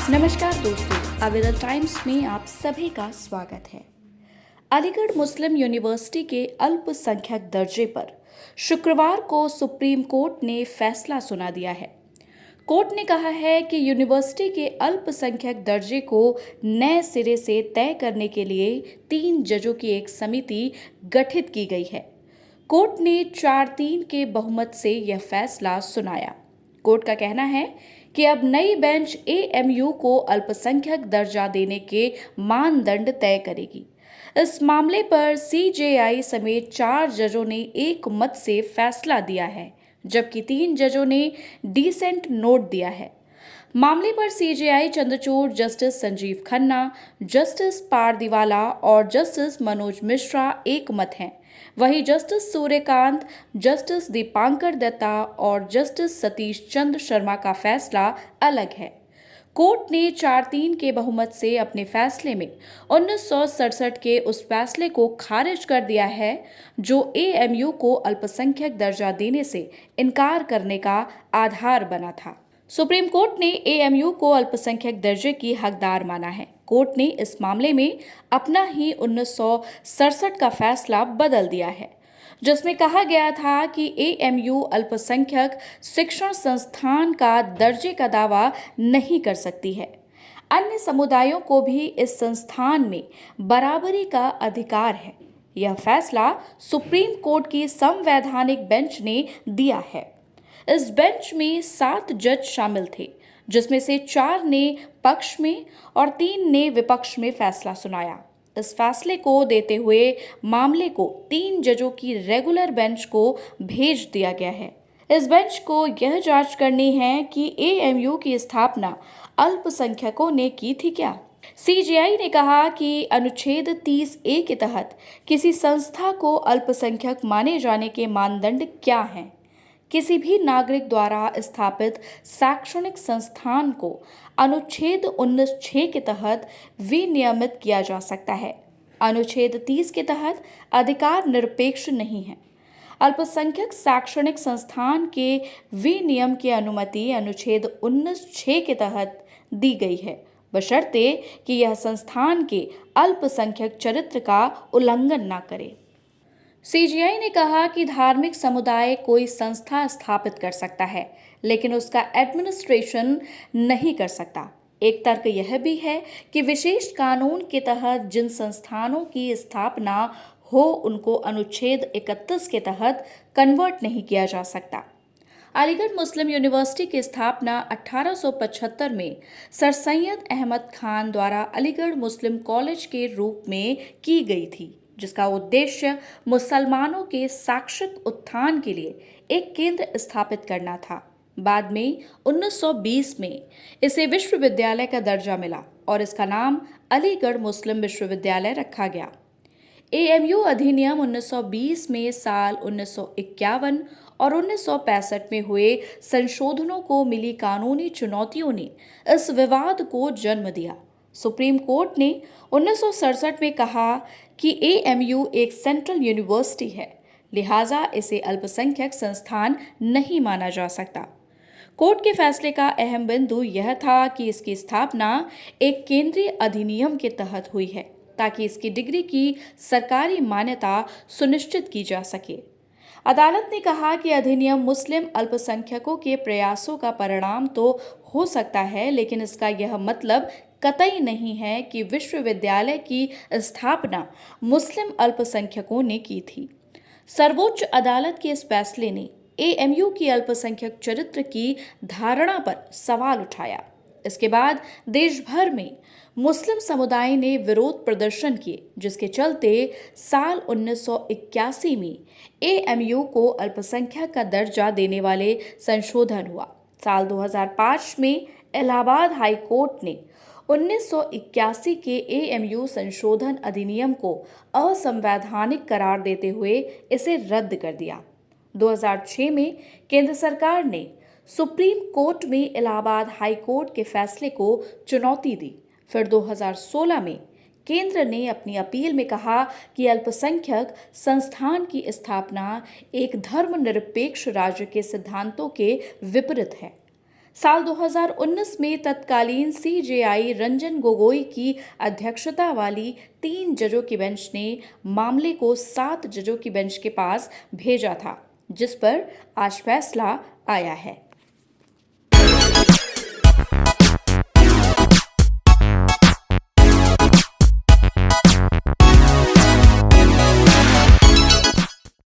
नमस्कार दोस्तों, अवेदा टाइम्स में आप सभी का स्वागत है। अलीगढ़ मुस्लिम यूनिवर्सिटी के अल्पसंख्यक दर्जे पर शुक्रवार को सुप्रीम कोर्ट ने फैसला सुना दिया है। कोर्ट ने कहा है कि यूनिवर्सिटी के अल्पसंख्यक दर्जे को नए सिरे से तय करने के लिए 3 जजों की एक समिति गठित की गई है। कोर्ट ने 4-3 के बहुमत से यह फैसला सुनाया। कोर्ट का कहना है कि अब नई बेंच एएमयू को अल्पसंख्यक दर्जा देने के मानदंड तय करेगी। इस मामले पर सीजेआई समेत 4 जजों ने एक मत से फैसला दिया है, जबकि 3 जजों ने डिसेंट नोट दिया है। मामले पर CJI Chandrachud, justice Sanjeev Khanna, justice Pardiwala और जस्टिस मनोज मिश्रा एक मत हैं। वहीं जस्टिस सूर्यकांत, जस्टिस दीपांकर दत्ता और जस्टिस सतीश चंद्र शर्मा का फैसला अलग है। कोर्ट ने 4-3 के बहुमत से अपने फैसले में 1967 के उस फैसले को खारिज कर दिया है जो एएमयू को अल्पसंख्यक दर्जा देने से इनकार करने का आधार बना था। सुप्रीम कोर्ट ने एएमयू को अल्पसंख्यक दर्जे की हकदार माना है। कोर्ट ने इस मामले में अपना ही 1967 का फैसला बदल दिया है, जिसमें कहा गया था कि एएमयू अल्पसंख्यक शिक्षण संस्थान का दर्जे का दावा नहीं कर सकती है। अन्य समुदायों को भी इस संस्थान में बराबरी का अधिकार है। यह फैसला सुप्रीम कोर्ट की संवैधानिक बेंच ने दिया है। इस बेंच में 7 जज शामिल थे, जिसमें से 4 ने पक्ष में और 3 ने विपक्ष में फैसला सुनाया। इस फैसले को देते हुए मामले को 3 जजों की रेगुलर बेंच को भेज दिया गया है। इस बेंच को यह जांच करनी है कि एएमयू की स्थापना अल्पसंख्यकों ने की थी क्या। सीजेआई ने कहा कि अनुच्छेद 30A के तहत किसी संस्था को अल्पसंख्यक माने जाने के मानदंड क्या हैं। किसी भी नागरिक द्वारा स्थापित शैक्षणिक संस्थान को अनुच्छेद 19(6) के तहत विनियमित किया जा सकता है। अनुच्छेद 30 के तहत अधिकार निरपेक्ष नहीं है। अल्पसंख्यक शैक्षणिक संस्थान के विनियम की अनुमति अनुच्छेद 19(6) के तहत दी गई है, बशर्ते कि यह संस्थान के अल्पसंख्यक चरित्र का उल्लंघन न करे। सीजेआई ने कहा कि धार्मिक समुदाय कोई संस्था स्थापित कर सकता है, लेकिन उसका एडमिनिस्ट्रेशन नहीं कर सकता। एक तर्क यह भी है कि विशेष कानून के तहत जिन संस्थानों की स्थापना हो उनको अनुच्छेद 31 के तहत कन्वर्ट नहीं किया जा सकता। अलीगढ़ मुस्लिम यूनिवर्सिटी की स्थापना 1875 में सर सैयद अहमद खान द्वारा अलीगढ़ मुस्लिम कॉलेज के रूप में की गई थी, जिसका उद्देश्य मुसलमानों के शैक्षिक उत्थान के लिए एक केंद्र स्थापित करना था। बाद में 1920 में इसे विश्वविद्यालय का दर्जा मिला और इसका नाम अलीगढ़ मुस्लिम विश्वविद्यालय रखा गया। एएमयू अधिनियम 1920 में साल 1951 और 1965 में हुए संशोधनों को मिली कानूनी चुनौतियों ने इस विवाद को जन्म दिया। सुप्रीम कोर्ट ने 1967 में कहा कि एएमयू एक सेंट्रल यूनिवर्सिटी है, लिहाजा इसे अल्पसंख्यक संस्थान नहीं माना जा सकता। कोर्ट के फैसले का अहम बिंदु यह था कि इसकी स्थापना एक केंद्रीय अधिनियम के तहत हुई है, ताकि इसकी डिग्री की सरकारी मान्यता सुनिश्चित की जा सके। अदालत ने कहा कि अधिनियम मुस्लिम अल्पसंख्यकों के प्रयासों का परिणाम तो हो सकता है, लेकिन इसका यह मतलब कतई नहीं है कि विश्वविद्यालय की स्थापना मुस्लिम अल्पसंख्यकों ने की थी। सर्वोच्च अदालत के इस फैसले ने एएमयू की अल्पसंख्यक चरित्र की धारणा पर सवाल उठाया। इसके बाद देश भर में मुस्लिम समुदाय ने विरोध प्रदर्शन किए, जिसके चलते साल 1981 में एएमयू को अल्पसंख्यक का दर्जा देने वाले संशोधन हुआ। साल 2005 में इलाहाबाद हाई कोर्ट ने 1981 के एएमयू संशोधन अधिनियम को असंवैधानिक करार देते हुए इसे रद्द कर दिया। 2006 में केंद्र सरकार ने सुप्रीम कोर्ट में इलाहाबाद हाई कोर्ट के फैसले को चुनौती दी। फिर 2016 में केंद्र ने अपनी अपील में कहा कि अल्पसंख्यक संस्थान की स्थापना एक धर्मनिरपेक्ष राज्य के सिद्धांतों के विपरीत है। साल 2019 में तत्कालीन सीजेआई रंजन गोगोई की अध्यक्षता वाली 3 जजों की बेंच ने मामले को 7 जजों की बेंच के पास भेजा था, जिस पर आज फैसला आया है।